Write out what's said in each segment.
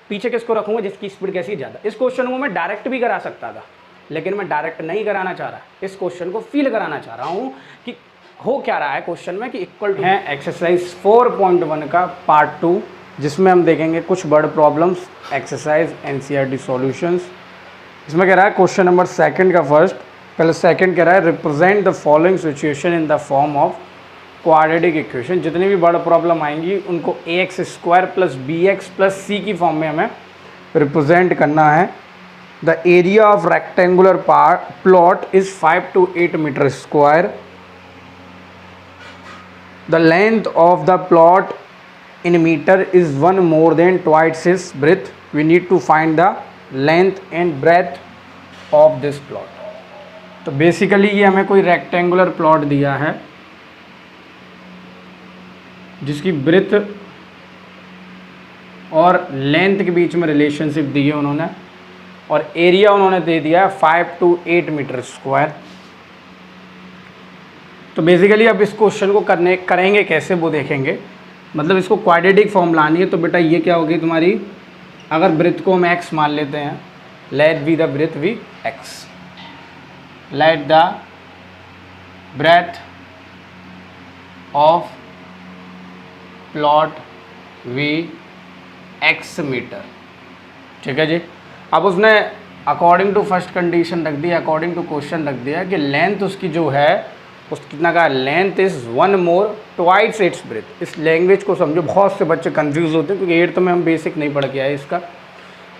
पीछे किसको रखूँगा जिसकी स्पीड कैसी है ज़्यादा। इस क्वेश्चन को मैं डायरेक्ट भी करा सकता था, लेकिन मैं डायरेक्ट नहीं कराना चाह रहा, इस क्वेश्चन को फील कराना चाह रहा हूँ कि हो क्या रहा है क्वेश्चन में, कि इक्वल टू है एक्सरसाइज 4.1 का पार्ट 2, जिसमें हम देखेंगे कुछ word problems, exercise NCERT solutions. इसमें कह रहा है क्वेश्चन नंबर सेकंड का फर्स्ट, पहले सेकंड कह रहा है represent the following situation in the form of quadratic equation. जितनी भी वर्ड प्रॉब्लम आएंगी उनको ax square plus b x plus c की फॉर्म में हमें रिप्रेजेंट करना है। The area of rectangular plot is 5 to 8 metre square. The length of the plot in meter is 1 more than twice its breadth. We need to find the length and breadth of this plot. तो basically ये हमें कोई rectangular plot दिया है जिसकी breath और length के बीच में रिलेशनशिप दी है उन्होंने, और एरिया उन्होंने दे दिया है 5 to 8 मीटर स्क्वायर। तो बेसिकली अब इस क्वेश्चन को करेंगे कैसे वो देखेंगे। मतलब इसको क्वाड्रेटिक फॉर्म लानी है, तो बेटा ये क्या होगी तुम्हारी, अगर ब्रेथ को हम x मान लेते हैं, let be the breadth be x, let the breadth of plot be x metre, ठीक है जी। अब उसने अकॉर्डिंग टू फर्स्ट कंडीशन रख दिया, अकॉर्डिंग टू क्वेश्चन रख दिया कि लेंथ उसकी जो है उस कितना का, length is 1 more twice its breath. इस लैंग्वेज को समझो, बहुत से बच्चे कंफ्यूज होते हैं क्योंकि 8th में हम बेसिक नहीं पढ़ के आए। इसका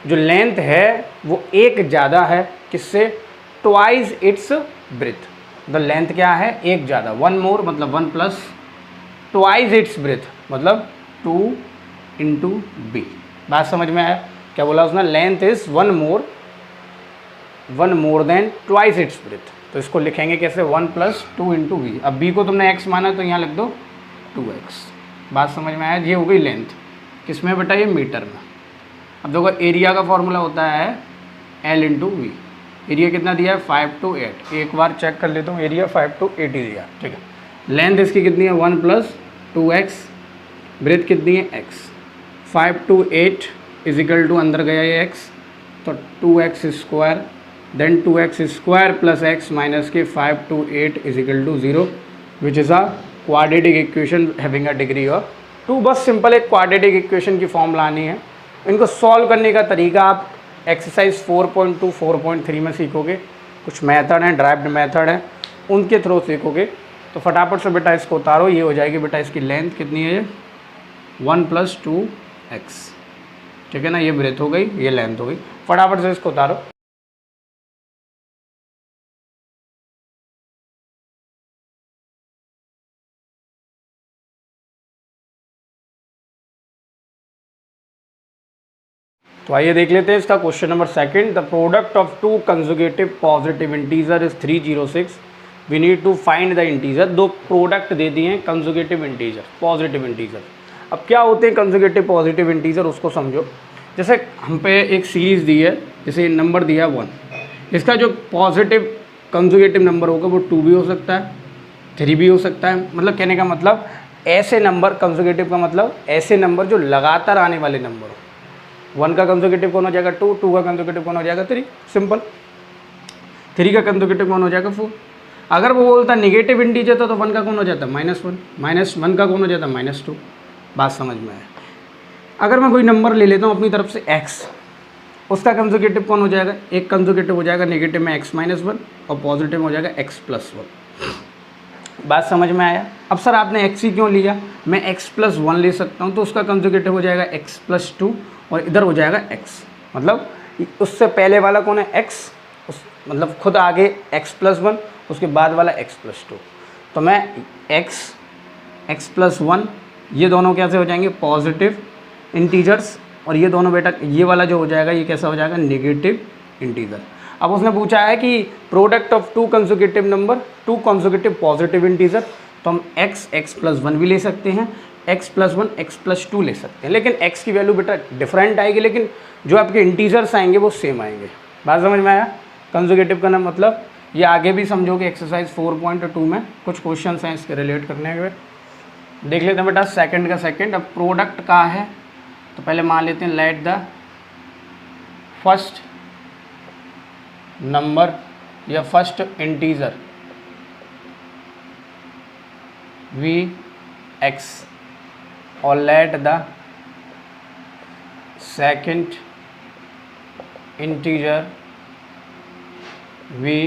जो लेंथ है वो एक ज़्यादा है किससे, twice its breath. The length क्या है, एक ज़्यादा, 1 मोर मतलब 1 प्लस ट्वाइस इट्स ब्रेथ मतलब 2 into b। बात समझ में आया क्या बोला उसने, length is 1 more than twice its breath. तो इसको लिखेंगे कैसे, 1 + 2 into v। अब b को तुमने x माना तो यहाँ लिख दो 2x। बात समझ में आया, ये हो गई लेंथ, किसमें बेटा, ये मीटर में। अब देखो एरिया का फॉर्मूला होता है L into v। एरिया कितना दिया है, 5 to 8। एक बार चेक कर लेता हूँ, एरिया 5 to 8 ही दिया, ठीक है। लेंथ इसकी कितनी है, 1 + 2x, ब्रेथ कितनी है x, 5 to 8 = अंदर गया ये x, तो 2x square, then 2x square plus x minus के 5 to 8 = 0, which is a quadratic equation having a degree of 2। बस सिंपल एक क्वाड्रेटिक इक्वेशन की फॉर्म लानी है। इनको सॉल्व करने का तरीका आप एक्सरसाइज 4.2 4.3 में सीखोगे। कुछ मेथड हैं, ड्राइव्ड मेथड हैं, उनके थ्रू सीखोगे। तो फटाफट से बेटा इसको उतारो, ये हो जाएगी बेटा इसकी लेंथ कितनी है, 1 + 2x, ठीक है ना। ये ब्रेथ हो गई, ये लेंथ हो गई। फटाफट से इसको उतारो। तो आइए देख लेते हैं इसका question number second. The product of 2 conjugative positive integer is 306। We need to find the integer. दो प्रोडक्ट दे दिए हैं कंजुगेटिव इंटीजर, पॉजिटिव इंटीजर। अब क्या होते हैं कंजुगेटिव पॉजिटिव इंटीजर, उसको समझो। जैसे हम पे एक सीरीज़ दी है, जैसे नंबर दिया है 1, इसका जो पॉजिटिव कंजुगेटिव नंबर होगा वो 2 भी हो सकता है, 3 भी हो सकता है। मतलब कहने का मतलब ऐसे नंबर, कंजुगेटिव का मतलब ऐसे नंबर जो लगातार आने वाले नंबर हो। 1 का कंजुगेटिव कौन हो जाएगा, 2 का कंजुगेटिव कौन हो जाएगा, 3, सिंपल। 3 का कंजुगेटिव कौन हो जाएगा, 4। अगर वो बोलता नेगेटिव इंटीजर था तो 1 का कौन हो जाता, -1, -1 का कौन हो जाता, -2। बात समझ में आया। अगर मैं कोई नंबर ले लेता हूँ अपनी तरफ से x, उसका कंजुगेटिव कौन हो जाएगा, एक कंजुगेटिव हो जाएगा नेगेटिव में x - 1 और पॉजिटिव हो जाएगा x + 1। बात समझ में आया। अब सर आपने x ही क्यों लिया, मैं x + 1 ले सकता हूँ, तो उसका कंजुगेटिव हो जाएगा x + 2 और इधर हो जाएगा x। मतलब उससे पहले वाला कौन है, x, मतलब खुद आगे x + 1, उसके बाद वाला x + 2। तो मैं x + 1, ये दोनों कैसे हो जाएंगे, पॉजिटिव इंटीजर्स, और ये दोनों बेटा ये वाला जो हो जाएगा ये कैसा हो जाएगा, नेगेटिव इंटीजर। अब उसने पूछा है कि product of 2 conjugative number, 2 conjugative positive integer, तो हम x + 1 भी ले सकते हैं, x + 1 x + 2 ले सकते हैं। लेकिन x की वैल्यू बेटा डिफरेंट आएगी, लेकिन जो आपके इंटीजर्स आएंगे वो सेम आएंगे। बात समझ में आया। कंजुगेटिव का ना मतलब ये आगे भी समझोगे, एक्सरसाइज 4.2 में कुछ क्वेश्चंस हैं इसके रिलेट करने के। देख लेते हैं बेटा सेकंड का सेकंड। अब प्रोडक्ट का है तो पहले मान लेते हैं लेट द फर्स्ट नंबर या फर्स्ट इंटीजर वी एक्स और let the second integer be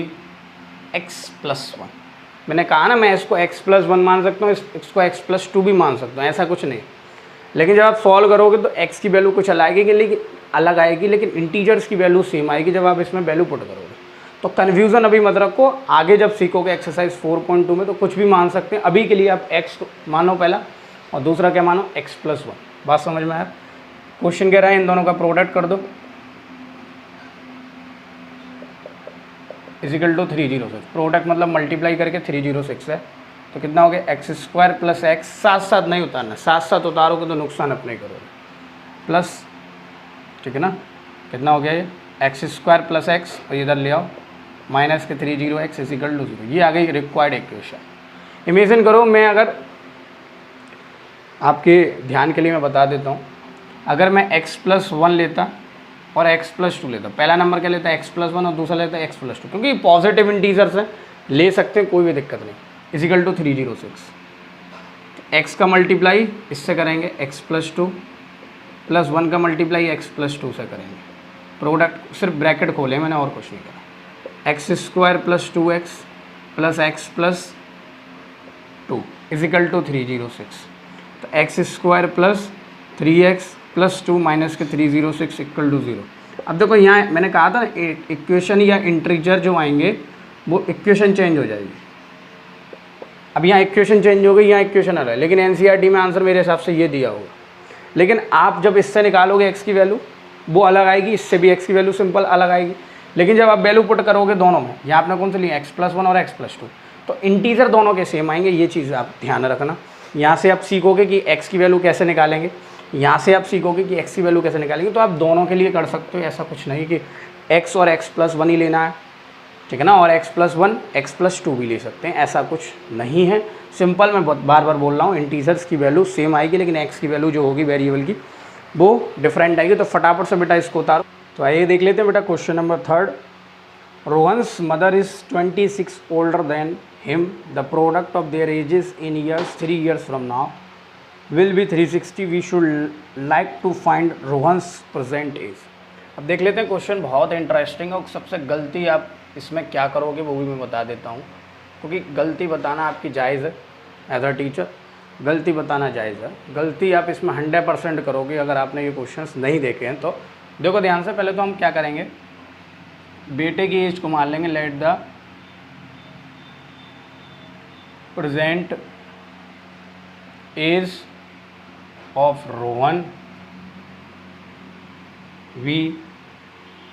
x plus one. मैंने कहा ना मैं इसको x प्लस वन मान सकता हूँ, इसको x प्लस टू भी मान सकता हूँ, ऐसा कुछ नहीं। लेकिन जब आप सॉल्व करोगे तो x की वैल्यू कुछ अलग आएगी लेकिन इंटीजर्स की वैल्यू सेम आएगी जब आप इसमें वैल्यू पुट करोगे। तो कन्फ्यूज़न अभी मत रखो, आगे जब सीखोगे एक्सरसाइज 4.2 में तो कुछ भी मान सकते हैं। अभी के लिए आप x मानो पहला और दूसरा क्या मानो x प्लस वन। बात समझ में आया? क्वेश्चन कह रहा है इन दोनों का प्रोडक्ट कर दो इजिकल टू 306। प्रोडक्ट मतलब मल्टीप्लाई करके 306 है तो कितना हो गया एक्स स्क्वायर प्लस एक्स। साथ साथ नहीं उतारना, साथ साथ उतारोगे तो नुकसान अपने करोगे। प्लस, ठीक है ना, कितना हो गया ये एक्स स्क्वायर प्लस एक्स और इधर ले आओ माइनस के 30x इजिकल टू 0। ये आ गई रिक्वायर्ड इक्वेशन। इमेजिन करो, मैं अगर आपके ध्यान के लिए मैं बता देता हूँ, अगर मैं x प्लस वन लेता और x प्लस टू लेता, पहला नंबर क्या लेता है x प्लस वन और दूसरा लेता है x प्लस टू, क्योंकि पॉजिटिव इंटीजर्स हैं ले सकते हैं, कोई भी दिक्कत नहीं। इजिकल टू 306 x का मल्टीप्लाई इससे करेंगे x plus two plus one का मल्टीप्लाई x प्लस टू से करेंगे। प्रोडक्ट सिर्फ ब्रैकेट खोले मैंने और कुछ नहीं करा। X square plus 2x plus x plus two equal to 306। तो x square plus 3x plus two minus के 306 इक्वल टू 0। अब देखो यहाँ मैंने कहा था ना इक्वेशन या इंटीजर जो आएंगे वो इक्वेशन चेंज हो जाएगी। अब यहाँ इक्वेशन चेंज हो गई, यहाँ इक्वेशन आ रहा है, लेकिन एनसीईआरटी में आंसर मेरे हिसाब से ये दिया होगा। लेकिन आप जब इससे निकालोगे x की वैल्यू वो अलग आएगी, इससे भी x की वैल्यू सिंपल अलग आएगी। लेकिन जब आप वैल्यू पुट करोगे दोनों में, यहाँ आपने कौन सा लिया x प्लस वन और x प्लस टू, तो इंटीजर दोनों के सेम आएंगे। ये चीज़ आप ध्यान रखना। यहाँ से आप सीखोगे कि x की वैल्यू कैसे निकालेंगे, यहाँ से आप सीखोगे कि x की वैल्यू कैसे निकालेंगे। तो आप दोनों के लिए कर सकते हो, ऐसा कुछ नहीं कि x और x प्लस वन ही लेना है, ठीक है ना, और x plus one x plus two भी ले सकते हैं, ऐसा कुछ नहीं है। सिंपल मैं बार बार बोल रहा हूँ, इंटीजर्स की वैल्यू सेम आएगी लेकिन x की वैल्यू जो होगी वेरिएबल की वो डिफरेंट आएगी। तो फटाफट से बेटा इसको उतारो। तो आइए देख लेते हैं बेटा question number 3। Rohan's mother is 26 older than him, the product of their ages in years 3 years from now will be 360। We should like to find Rohan's present age. अब देख लेते हैं क्वेश्चन, बहुत इंटरेस्टिंग। और सबसे गलती आप इसमें क्या करोगे वो भी मैं बता देता हूँ, क्योंकि गलती बताना आपकी जायज़ है। एज अ टीचर गलती बताना जायज़ है। गलती आप इसमें 100% करोगे अगर आपने ये क्वेश्चंस नहीं देखे हैं तो। देखो ध्यान से, पहले तो हम क्या करेंगे, बेटे की एज को मान लेंगे, let the present age of Rohan be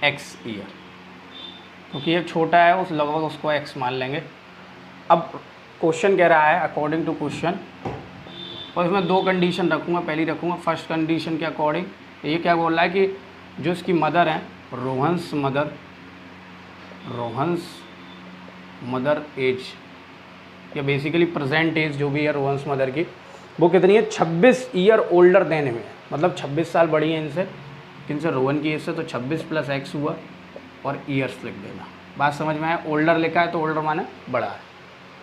x year, क्योंकि ये छोटा है उस लगभग उसको x मान लेंगे। अब क्वेश्चन कह रहा है अकॉर्डिंग टू क्वेश्चन, और इसमें दो कंडीशन रखूँगा। पहली रखूँगा फर्स्ट कंडीशन के अकॉर्डिंग, ये क्या बोल रहा है कि जो इसकी मदर है रोहन्स मदर एज, या बेसिकली प्रेजेंट एज जो भी है रोहन्स मदर की, वो कितनी है 26 ईयर ओल्डर देने में, मतलब 26 साल बड़ी है इनसे, किनसे, रोहन की एज से। तो 26 प्लस x हुआ और ईयर्स लिख देना। बात समझ में आया? ओल्डर लिखा है तो ओल्डर माने बड़ा है,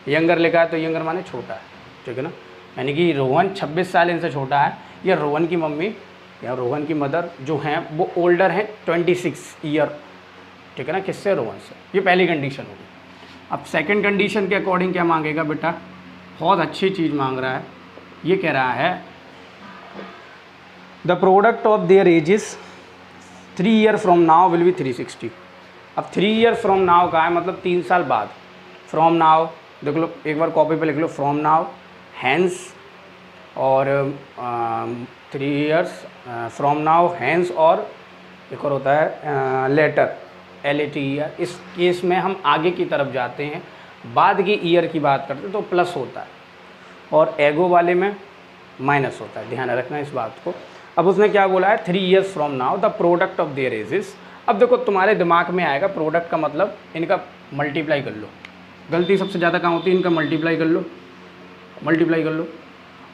यंगर लिखा है तो यंगर माने छोटा है, ठीक है ना। यानी कि रोहन 26 साल इनसे छोटा है, या रोहन की मम्मी या रोहन की मदर जो हैं वो ओल्डर हैं 26 ईयर, ठीक है ना, किससे, रोहन से। ये पहली कंडीशन होगी। अब सेकंड कंडीशन के अकॉर्डिंग क्या मांगेगा बेटा, बहुत अच्छी चीज़ मांग रहा है। ये कह रहा है the product of their edges 3 years from now will be 360। अब 3 years फ्रॉम नाउ का है मतलब 3 साल बाद। फ्रॉम नाउ देख लो, एक बार कॉपी पे लिख लो, फ्रॉम नाउ, हैंस, और 3 years फ्रॉम नाउ, हैंस, और एक और होता है लेटर, LAT ईयर। इस केस में हम आगे की तरफ जाते हैं, बाद की ईयर की बात करते हैं तो प्लस होता है, और एगो वाले में माइनस होता है। ध्यान रखना इस बात को। अब उसने क्या बोला है 3 years from now the product of their edges. अब देखो तुम्हारे दिमाग में आएगा प्रोडक्ट का मतलब इनका मल्टीप्लाई कर लो। गलती सबसे ज़्यादा कहाँ होती है, इनका मल्टीप्लाई कर लो, मल्टीप्लाई कर लो।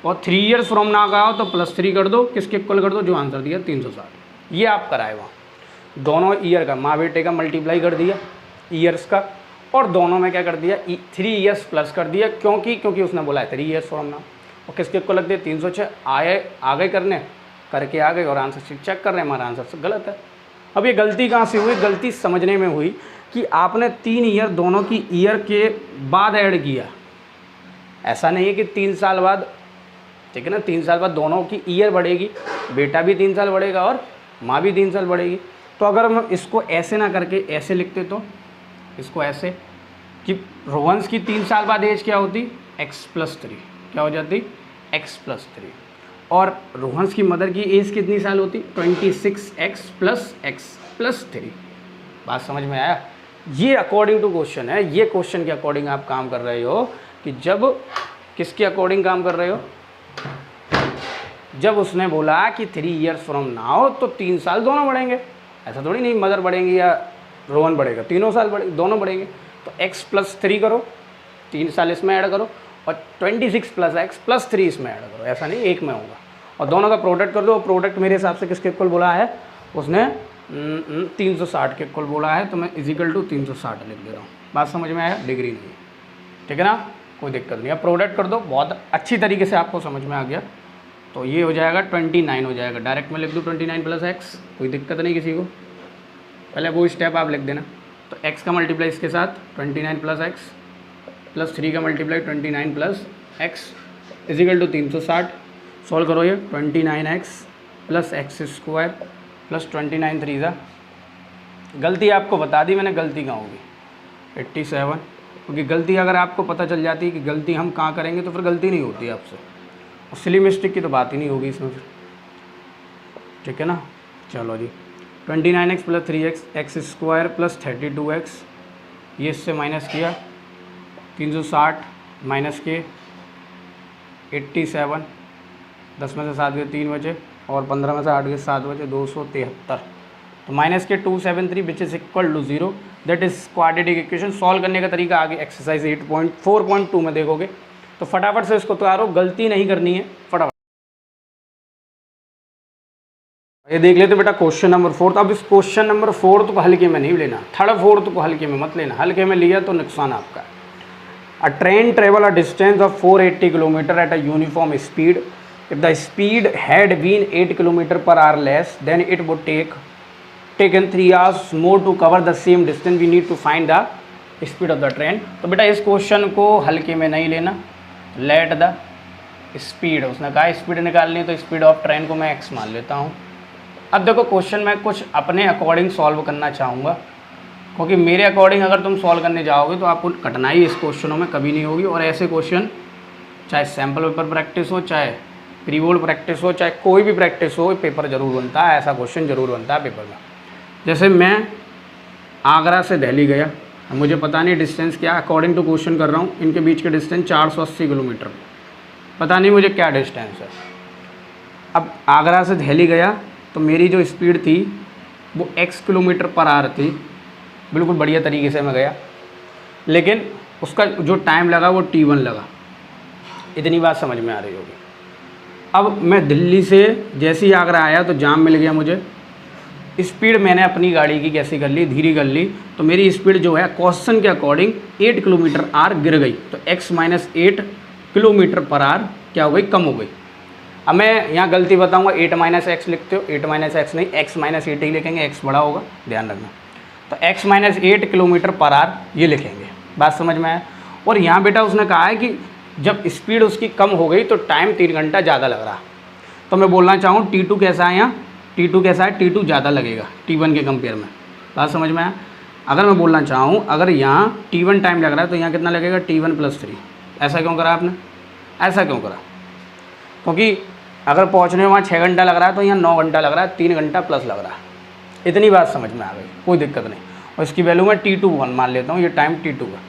और 3 years फ्रॉम नाउ का हो तो +3 कर दो, किसके इक्वल कर दो, जो आंसर दिया 360। ये आप कराए वहाँ। दोनों ईयर का माँ बेटे का मल्टीप्लाई कर दिया ईयर्स का, और दोनों में क्या कर दिया 3 ईयर्स प्लस कर दिया, क्योंकि उसने बोला है 3 ईयर्स फ्रॉम नाउ। और किसके को लग दिया 306 आ गए करने, करके आ गए और आंसर शीट चेक कर रहे हैं, हमारा आंसर से गलत है। अब ये गलती कहाँ से हुई, गलती समझने में हुई कि आपने 3 ईयर दोनों की ईयर के बाद ऐड किया। ऐसा नहीं है कि 3 साल बाद, ठीक है ना, 3 साल बाद दोनों की ईयर बढ़ेगी, बेटा भी 3 साल बढ़ेगा और माँ भी 3 साल बढ़ेगी। तो अगर हम इसको ऐसे ना करके ऐसे लिखते तो इसको ऐसे कि रोहंस की 3 साल बाद एज क्या होती x+3, क्या हो जाती x+3, और रोहंस की मदर की एज कितनी साल होती 26x + x+3। बात समझ में आया? ये अकॉर्डिंग टू क्वेश्चन है, ये क्वेश्चन के अकॉर्डिंग आप काम कर रहे हो कि जब किसके अकॉर्डिंग काम कर रहे हो, जब उसने बोला कि 3 ईयर्स फ्रॉम नाउ तो 3 साल दोनों बढ़ेंगे। ऐसा थोड़ी नहीं मदर बढ़ेंगी या रोहन बढ़ेगा, तीनों साल बढ़ेंगे, दोनों बढ़ेंगे। तो x+3 करो, 3 साल इसमें ऐड करो, और 26 + x+3 इसमें ऐड करो। ऐसा नहीं एक में होगा, और दोनों का प्रोडक्ट कर दो। प्रोडक्ट मेरे हिसाब से किसके इक्वल बोला है उसने 360 के इक्वल बोला है, तो मैं = 360 लिख दे रहा हूँ। बात समझ में आया? डिग्री नहीं, ठीक है ना, कोई दिक्कत नहीं। अब प्रोडक्ट कर दो, बहुत अच्छी तरीके से आपको समझ में आ गया। तो ये हो जाएगा 29 हो जाएगा, डायरेक्ट मैं लिख दूँ 29 + x, कोई दिक्कत नहीं किसी को। पहले वो स्टेप आप लिख देना। तो x का मल्टीप्लाई इसके साथ 29 + x + 3 का मल्टीप्लाई 29 + x = 360। सॉल्व करो ये 29x + x² + 29 3 गलती आपको बता दी मैंने, गलती कहाँ होगी 87, क्योंकि गलती अगर आपको पता चल जाती है कि गलती हम कहाँ करेंगे तो फिर गलती नहीं होती आपसे, और सिली मिस्टेक की तो बात ही नहीं होगी इसमें फिर, ठीक है ना। चलो जी 29x + 3x x² + 32x, ये इससे माइनस किया 360 माइनस के 87, 10 में से 7 गए 3 बचे, और 15 में से 8 गए 7 बचे, 273। तो माइनस के 273 which is equal to 0, that is quadratic equation. Solve करने का तरीका आगे एक्सरसाइज 8.4.2 में देखोगे। तो फटाफट से इसको तैयार हो, गलती नहीं करनी है, फटाफट। ये देख लेते बेटा क्वेश्चन नंबर 4। अब इस क्वेश्चन नंबर 4 को हल्के में नहीं लेना, 3rd 4 को हल्के में मत लेना, हल्के में लिया तो नुकसान आपका। A train travel a distance of 480 kilometre at a uniform speed. If the speed had been 8 km/h less, then it would taken 3 hours more to cover the same distance. We need to find the speed of the train. तो बेटा इस question को हल्के में नहीं लेना, let the speed, उसने कहा स्पीड निकालनी, तो स्पीड ऑफ ट्रेन को मैं x मान लेता हूँ। अब देखो क्वेश्चन मैं कुछ अपने अकॉर्डिंग सॉल्व करना चाहूँगा, क्योंकि मेरे अकॉर्डिंग अगर तुम सॉल्व करने जाओगे तो आपको कठिनाई इस क्वेश्चनों में कभी नहीं होगी। और ऐसे क्वेश्चन चाहे सैम्पल पेपर प्रैक्टिस हो, चाहे प्री बोर्ड प्रैक्टिस हो, चाहे कोई भी प्रैक्टिस हो, पेपर जरूर बनता है, ऐसा क्वेश्चन जरूर बनता है पेपर में। जैसे मैं आगरा से दिल्ली गया, मुझे पता नहीं डिस्टेंस क्या, अकॉर्डिंग टू क्वेश्चन कर रहा हूँ, इनके बीच के डिस्टेंस 480 किलोमीटर, पता नहीं मुझे क्या डिस्टेंस है। अब आगरा से दिल्ली गया तो मेरी जो स्पीड थी वो x km/h थी, बिल्कुल बढ़िया तरीके से मैं गया, लेकिन उसका जो टाइम लगा वो t1 लगा। इतनी बात समझ में आ रही होगी। अब मैं दिल्ली से जैसे ही आगरा आया तो जाम मिल गया मुझे, स्पीड मैंने अपनी गाड़ी की कैसी कर ली, धीरे कर ली, तो मेरी स्पीड जो है क्वेश्चन के अकॉर्डिंग 8 km/h गिर गई, तो x - 8 km/h क्या हो गई, कम हो गई। अब मैं यहाँ गलती बताऊँगा, 8 - x लिखते हो, 8 - x नहीं, x - 8 ही लिखेंगे, x बड़ा होगा, ध्यान रखना। तो x - 8 km/h ये लिखेंगे, बात समझ में आया। और यहाँ बेटा उसने कहा है कि जब स्पीड उसकी कम हो गई तो टाइम 3 घंटा ज़्यादा लग रहा। तो मैं बोलना चाहूँ T2 कैसा है, यहाँ T2 कैसा है, T2 ज़्यादा लगेगा T1 के कंपेयर में, बात समझ में आया। अगर मैं बोलना चाहूँ अगर यहाँ T1 टाइम लग रहा है तो यहाँ कितना लगेगा, T1 + 3। ऐसा क्यों करा आपने, ऐसा क्यों करा, क्योंकि अगर पहुँचने में वहाँ 6 घंटा लग रहा है तो यहाँ 9 घंटा लग रहा है, 3 घंटा प्लस लग रहा है। इतनी बात समझ में आ गई, कोई दिक्कत नहीं। और इसकी वैल्यू मैं T2 मान लेता हूँ, ये टाइम T2 है।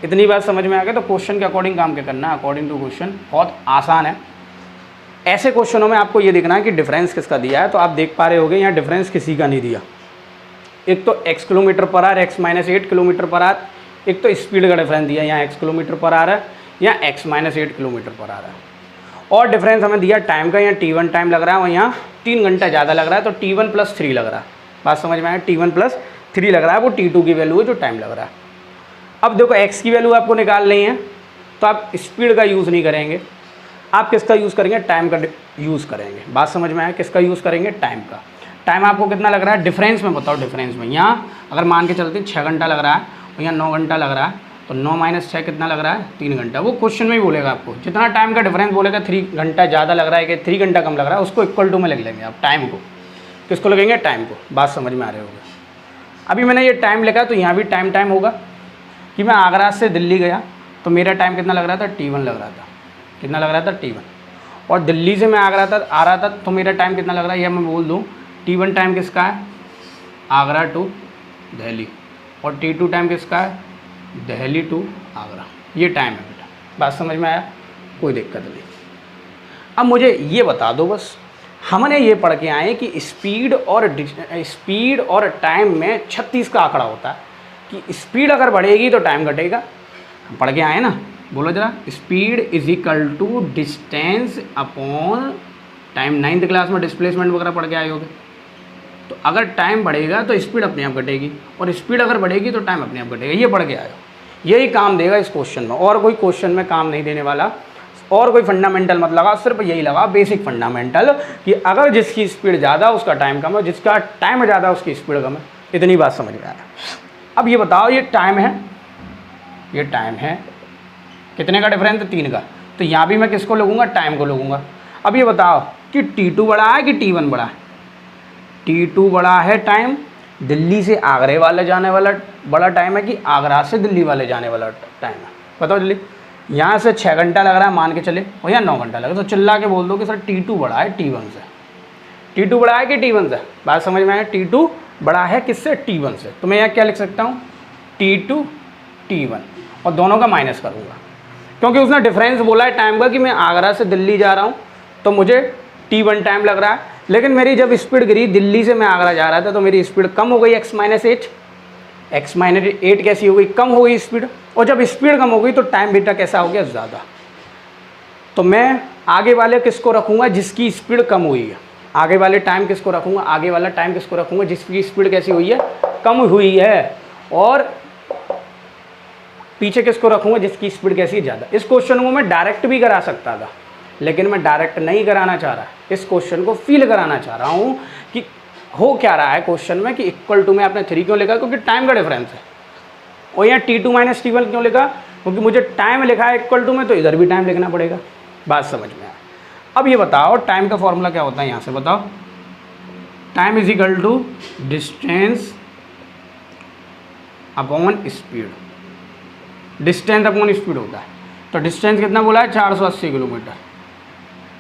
इतनी बात समझ में आ गई। तो क्वेश्चन के अकॉर्डिंग काम क्या करना है, अकॉर्डिंग टू क्वेश्चन, बहुत आसान है। ऐसे क्वेश्चनों में आपको ये देखना है कि डिफरेंस किसका दिया है। तो आप देख पा रहे होगे यहाँ डिफरेंस किसी का नहीं दिया। एक तो x km/h, x - 8 km/h, एक तो स्पीड का डिफरेंस दिया, यहाँ x km/h है, यहाँ x - 8 km/h है। और डिफरेंस हमें दिया टाइम का, यहाँ T1 टाइम लग रहा है और यहाँ 3 घंटा ज़्यादा लग रहा है, तो T1 + 3 लग रहा है। बात समझ में आया, T1 प्लस 3 लग रहा है, वो T2 की वैल्यू है जो टाइम लग रहा है। अब देखो x की वैल्यू आपको निकालनी है, तो आप स्पीड का यूज़ नहीं करेंगे, आप किसका यूज़ करेंगे, टाइम का यूज़ करेंगे। बात समझ में आया, किसका यूज़ करेंगे, टाइम का। टाइम आपको कितना लग रहा है, डिफरेंस में बताओ, डिफरेंस में। यहाँ अगर मान के चलते हैं 6 घंटा लग रहा है और यहाँ 9 घंटा लग रहा है, तो 9 माइनस 6 कितना लग रहा है, 3 घंटा। वो क्वेश्चन में ही बोलेगा आपको, जितना टाइम का डिफरेंस बोलेगा, 3 घंटा ज़्यादा लग रहा है कि 3 घंटा कम लग रहा है, उसको इक्वल टू में लिख लेंगे आप टाइम को। किसको लगेंगे, टाइम को। बात समझ में आ रही होगी। अभी मैंने ये टाइम लिखा तो यहाँ भी टाइम होगा कि मैं आगरा से दिल्ली गया तो मेरा टाइम कितना लग रहा था, T1 लग रहा था। कितना लग रहा था, T1। और दिल्ली से मैं आ रहा था तो मेरा टाइम कितना लग रहा है, यह मैं बोल दूँ, T1 टाइम किसका है, आगरा टू दिल्ली, और T2 टाइम किसका है, दिल्ली टू आगरा। ये टाइम है बेटा। बात समझ में आया, कोई दिक्कत नहीं। अब मुझे ये बता दो बस, हमने ये पढ़ के आए कि स्पीड और टाइम में 36 का आंकड़ा होता है कि स्पीड अगर बढ़ेगी तो टाइम घटेगा। हम पढ़ के आए ना, बोलो जरा। Speed is equal to distance upon time. 9th class में डिस्प्लेसमेंट वगैरह पढ़ के आए होगे। तो अगर टाइम बढ़ेगा तो स्पीड अपने आप घटेगी, और स्पीड अगर बढ़ेगी तो टाइम अपने आप घटेगा। ये पढ़ के आए हो, यही काम देगा इस क्वेश्चन में, और कोई क्वेश्चन में काम नहीं देने वाला। और कोई फंडामेंटल मत लगा, सिर्फ यही लगा बेसिक फंडामेंटल कि अगर जिसकी स्पीड ज़्यादा उसका टाइम कम है, जिसका टाइम ज़्यादा उसकी स्पीड कम है। इतनी बात समझ में आया। अब ये बताओ, ये टाइम है, ये टाइम है, कितने का डिफरेंस है, 3 का। तो यहाँ भी मैं किसको लगूंगा, टाइम को लगूंगा। अब ये बताओ कि T2 बड़ा है कि T1 बड़ा है। T2 बड़ा है टाइम, दिल्ली से आगरे वाले जाने वाला बड़ा टाइम है कि आगरा से दिल्ली वाले जाने वाला टाइम है, बताओ जल्दी। यहाँ से 6 घंटा लग रहा है मान के चले, और यहाँ 9 घंटा लग रहा है, तो चिल्ला के बोल दो कि सर T2 बड़ा है T1 से। T2 बड़ा है कि T1 से, बात समझ में आया। T2 बड़ा है किससे, T1 से। तो मैं यहाँ क्या लिख सकता हूँ, T2 T1, और दोनों का माइनस करूँगा, क्योंकि उसने डिफरेंस बोला है टाइम का कि मैं आगरा से दिल्ली जा रहा हूँ तो मुझे T1 टाइम लग रहा है, लेकिन मेरी जब स्पीड गिरी, दिल्ली से मैं आगरा जा रहा था तो मेरी स्पीड कम हो गई, x माइनस 8 कैसी हो गई, कम हो गई स्पीड। और जब स्पीड कम हो गई तो टाइम बेटा कैसा हो गया, ज़्यादा। तो मैं आगे वाले किसको रखूँगा, जिसकी स्पीड कम हुई है। आगे वाले टाइम किसको रखूँगा, आगे वाला टाइम किसको रखूँगा, जिसकी स्पीड कैसी हुई है, कम हुई है। और पीछे किसको रखूँगा, जिसकी स्पीड कैसी है, ज़्यादा। इस क्वेश्चन को मैं डायरेक्ट भी करा सकता था, लेकिन मैं डायरेक्ट नहीं कराना चाह रहा। इस क्वेश्चन को फील कराना चाह रहा हूँ कि हो क्या रहा है क्वेश्चन में, कि इक्वल टू में आपने 3 क्यों लिखा, क्योंकि टाइम का डिफरेंस है। और यहाँ T2 माइनस T1 क्यों लिखा, क्योंकि मुझे टाइम लिखा है इक्वल टू में, तो इधर भी टाइम लिखना पड़ेगा। बात समझ में आया। अब ये बताओ टाइम का फॉर्मूला क्या होता है, यहाँ से बताओ। Time is equal to distance upon speed. Distance upon speed होता है, तो डिस्टेंस कितना बोला है, 480 किलोमीटर।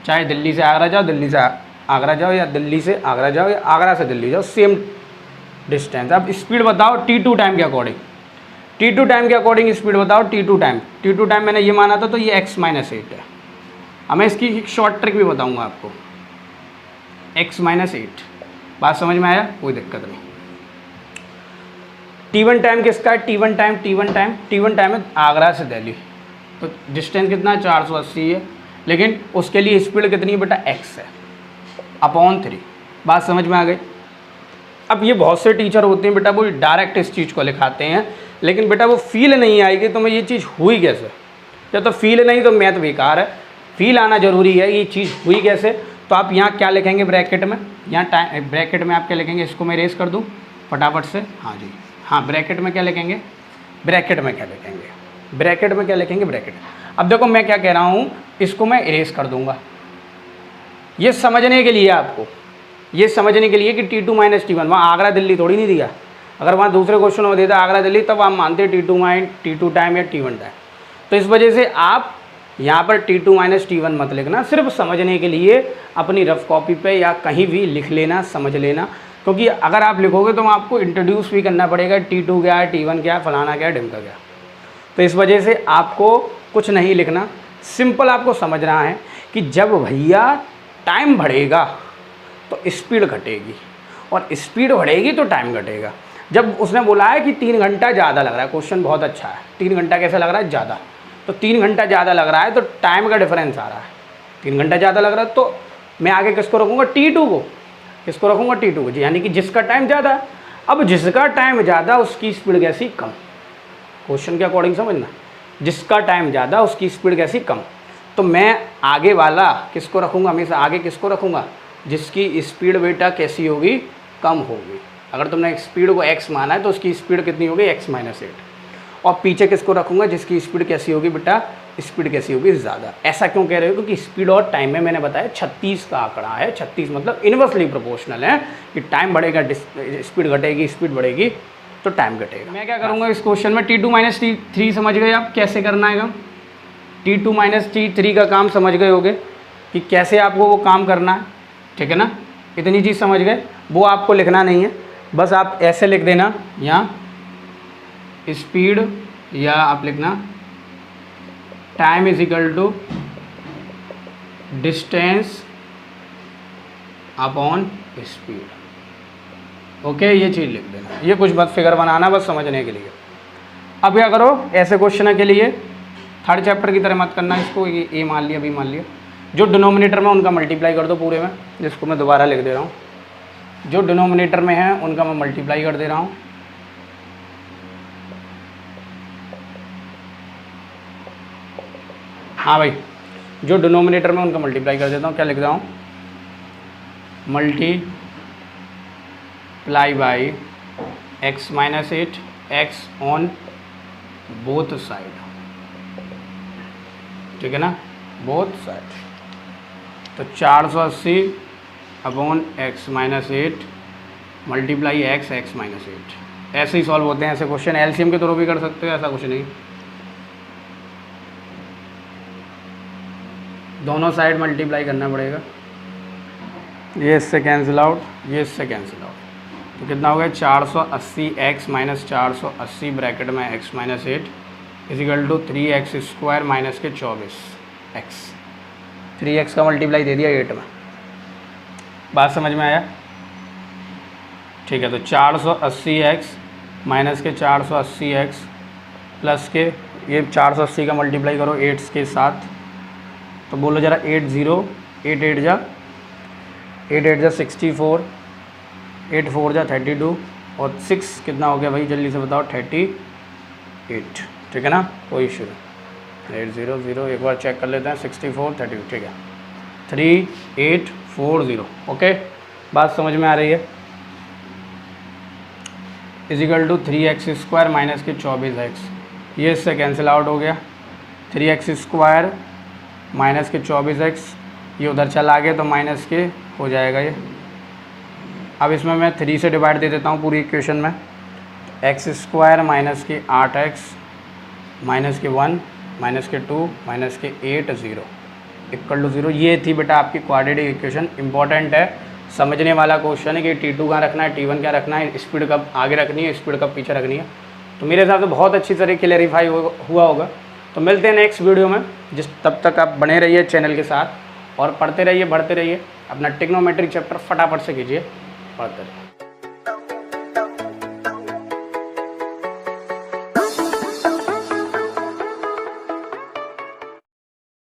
चाहे दिल्ली से आगरा जाओ, दिल्ली से आगरा जाओ, या दिल्ली से आगरा जाओ, या आगरा से दिल्ली जाओ, सेम डिस्टेंस। अब स्पीड बताओ T2 टाइम के अकॉर्डिंग। T2 टाइम के अकॉर्डिंग स्पीड बताओ। T2 टाइम मैंने ये माना था, तो ये x माइनस 8 है। अब मैं इसकी एक शॉर्ट ट्रिक भी बताऊंगा आपको, x माइनस 8। बात समझ में आया, कोई दिक्कत नहीं। T1 टाइम किसका है, T1 टाइम है आगरा से दिल्ली, तो डिस्टेंस कितना है, 480 है, लेकिन उसके लिए स्पीड कितनी है बेटा, x है, अपॉन 3। बात समझ में आ गई। अब ये बहुत से टीचर होते हैं बेटा, वो डायरेक्ट इस चीज़ को लिखाते हैं, लेकिन बेटा वो फील नहीं आएगी तो मैं ये चीज़ हुई कैसे। जब तो फील नहीं तो मैथ बेकार है, फील आना ज़रूरी है। ये चीज़ हुई कैसे, तो आप यहाँ क्या लिखेंगे ब्रैकेट में, यहाँ टाइम ब्रैकेट में आप क्या लिखेंगे, इसको मैं इरेज कर दूँ फटाफट से। हाँ जी, हाँ, ब्रैकेट में क्या लिखेंगे, ब्रैकेट में क्या लिखेंगे, ब्रैकेट। अब देखो मैं क्या कह रहा हूँ, इसको मैं इरेज कर दूँगा। ये समझने के लिए आपको, ये समझने के लिए कि T2 माइनस T1, वहाँ आगरा दिल्ली थोड़ी नहीं दिया। अगर वहाँ दूसरे क्वेश्चन में देता आगरा दिल्ली, तब आप मानते T2 टाइम या T1 टाइम। तो इस वजह से आप यहाँ पर T2 माइनस T1 मत लिखना, सिर्फ समझने के लिए अपनी रफ कॉपी पे या कहीं भी लिख लेना, समझ लेना। क्योंकि अगर आप लिखोगे तो आपको इंट्रोड्यूस भी करना पड़ेगा, T2 क्या है, T1 क्या है, फलाना क्या है, ढिमका क्या। तो इस वजह से आपको कुछ नहीं लिखना, सिंपल आपको समझना है कि जब भैया टाइम बढ़ेगा तो स्पीड घटेगी, और स्पीड बढ़ेगी तो टाइम घटेगा। जब उसने बोला है कि 3 घंटा ज़्यादा लग रहा है, क्वेश्चन बहुत अच्छा है, 3 घंटा कैसे लग रहा है, ज़्यादा। तो 3 घंटा ज़्यादा लग रहा है तो टाइम का डिफरेंस आ रहा है, 3 घंटा ज़्यादा लग रहा है, तो मैं आगे किसको रखूँगा, T2 को। किसको रखूँगा, T2 को, यानी कि जिसका टाइम ज़्यादा है। अब जिसका टाइम ज़्यादा उसकी स्पीड कैसी कम, क्वेश्चन के अकॉर्डिंग समझना, जिसका टाइम ज़्यादा उसकी स्पीड कैसी कम। तो मैं आगे वाला किसको रखूँगा, हमेशा आगे किसको रखूँगा, जिसकी स्पीड बेटा कैसी होगी, कम होगी। अगर तुमने स्पीड को x माना है तो उसकी स्पीड कितनी होगी, x - 8। और पीछे किसको रखूँगा, जिसकी स्पीड कैसी होगी बेटा, स्पीड कैसी होगी, ज़्यादा। ऐसा क्यों कह रहे हो, क्योंकि स्पीड और टाइम में मैंने बताया 36 का आंकड़ा है। 36 मतलब इनवर्सली प्रोपोर्शनल है कि टाइम बढ़ेगा स्पीड घटेगी, स्पीड बढ़ेगी तो टाइम घटेगा। मैं क्या करूँगा इस क्वेश्चन में, T2 - T3 समझ गए आप कैसे करना है काम। T2 - T3 का काम समझ गए होगे कि कैसे आपको वो काम करना है, ठीक है ना। इतनी चीज़ समझ गए, वो आपको लिखना नहीं है, बस आप ऐसे लिख देना यहाँ स्पीड, या आप लिखना time is equal to distance upon speed. Okay, ये चीज़ लिख देना, ये कुछ बस फिगर बनाना बस समझने के लिए। अब क्या करो, ऐसे क्वेश्चन के लिए थर्ड चैप्टर की तरह मत करना इसको, ये ए मान लिया, बी मान लिया, जो डिनोमिनेटर में उनका मल्टीप्लाई कर दो पूरे में, जिसको मैं दोबारा लिख दे रहा हूँ, जो डिनोमिनेटर में है उनका मैं मल्टीप्लाई कर दे रहा हूँ। हाँ भाई, जो डिनोमिनेटर में उनका मल्टीप्लाई कर देता हूँ, क्या लिख रहा हूँ, multiply by x - 8 x on both side, ठीक है ना, बोथ साइड। तो 480 अपॉन x - 8 मल्टीप्लाई x - 8। ऐसे ही सॉल्व होते हैं ऐसे क्वेश्चन, एलसीएम के थ्रू भी कर सकते हो, ऐसा कुछ नहीं। दोनों साइड मल्टीप्लाई करना पड़ेगा, ये इससे कैंसिल आउट, ये इससे कैंसिल आउट, तो कितना हो गया 480 x - 480 ब्रैकेट में x - 8 equal to 3x² minus के 24x। 3x का मल्टीप्लाई दे दिया 8 में, बात समझ में आया, ठीक है। तो 480x माइनस के 480x प्लस के ये 480 का मल्टीप्लाई करो 8 के साथ, तो बोलो ज़रा 8 0 8 8 जा 64, 8 4 जा 32 और 6 कितना हो गया भाई, जल्दी से बताओ, 38, ठीक है ना, कोई इशू नहीं। 8 0 0 एक बार चेक कर लेते हैं, 64 32, ठीक है, 3840। ओके, बात समझ में आ रही है। इजिकल टू 3x² माइनस के 24x, ये इससे कैंसिल आउट हो गया, 3x² माइनस के 24x, ये उधर चला गया तो माइनस के हो जाएगा ये। अब इसमें मैं 3 से डिवाइड दे देता हूँ पूरी इक्वेशन में, x² माइनस के 8x माइनस के 1 माइनस के 2 माइनस के 8 0 इक्वल टू 0। ये थी बेटा आपकी क्वाड्रेटिक इक्वेशन। इंपॉर्टेंट है, समझने वाला क्वेश्चन है कि T2 कहाँ रखना है, T1 क्या रखना है, स्पीड कब आगे रखनी है, स्पीड कब पीछे रखनी है। तो मेरे हिसाब से बहुत अच्छी तरह क्लियरिफाई हुआ होगा। तो मिलते हैं नेक्स्ट वीडियो में, तब तक आप बने रहिए चैनल के साथ और पढ़ते रहिए, बढ़ते रहिए। अपना ट्रिग्नोमेट्री चैप्टर फटाफट से कीजिए, पढ़ते रहिए।